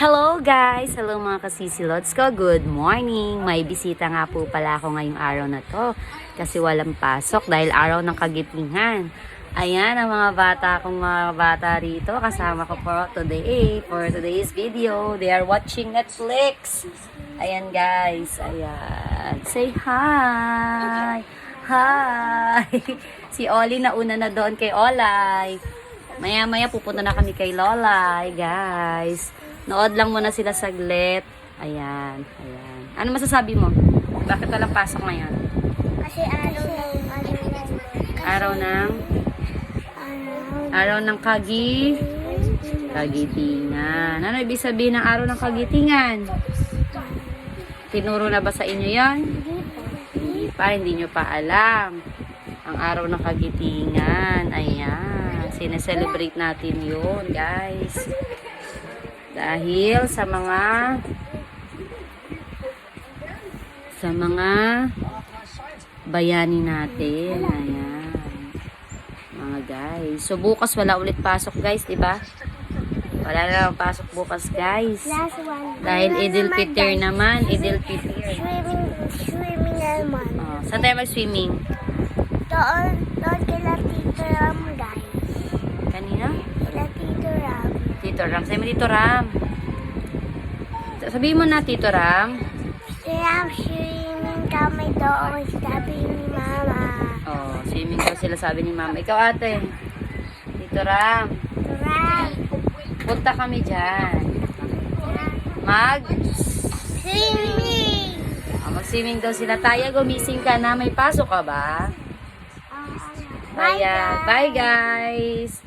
Hello guys! Hello mga kasisilods ko. Good morning! May bisita nga po pala ako ngayong araw na to kasi walang pasok dahil araw ng kagitingan. Ayan ang mga bata rito. Kasama ko for today's video. They are watching Netflix. Ayan guys. Ayan. Say hi! Hi! Si Oli nauna na doon kay Olay. Maya-maya pupunta na kami kay Lolay guys. Nood lang muna sila saglit. Ayan, ayan. Ano masasabi mo? Bakit walang pasok ngayon? Kasi araw ng kagitingan. Ano ibig sabihin ng araw ng kagitingan? Tinuro na ba sa inyo yan? Hindi nyo pa alam. Ang araw ng kagitingan. Ayan. Sineselebrate natin yun, guys. Dahil sa mga bayani natin. Ayan. Mga guys. So bukas wala ulit pasok guys, 'di ba? Wala na pasok bukas guys. Dahil Idil Fitr naman, Idil Fitr. Swimming naman. Oh, saan tayo mag-swimming? Doon kila Tito Ram guys. Kanina? Kila Tito Ram. Tito Ram. Sabi mo Tito Ram. Sabihin mo na Tito Ram. Swimming kami doon, sabi ni Mama. Oh, swimming daw sila sabi ni Mama. Ikaw ate. Tito Ram. Ram. Punta kami dyan. Swimming. Mag-swimming daw sila. Taya, gumising ka na. May pasok ka ba? Bye guys.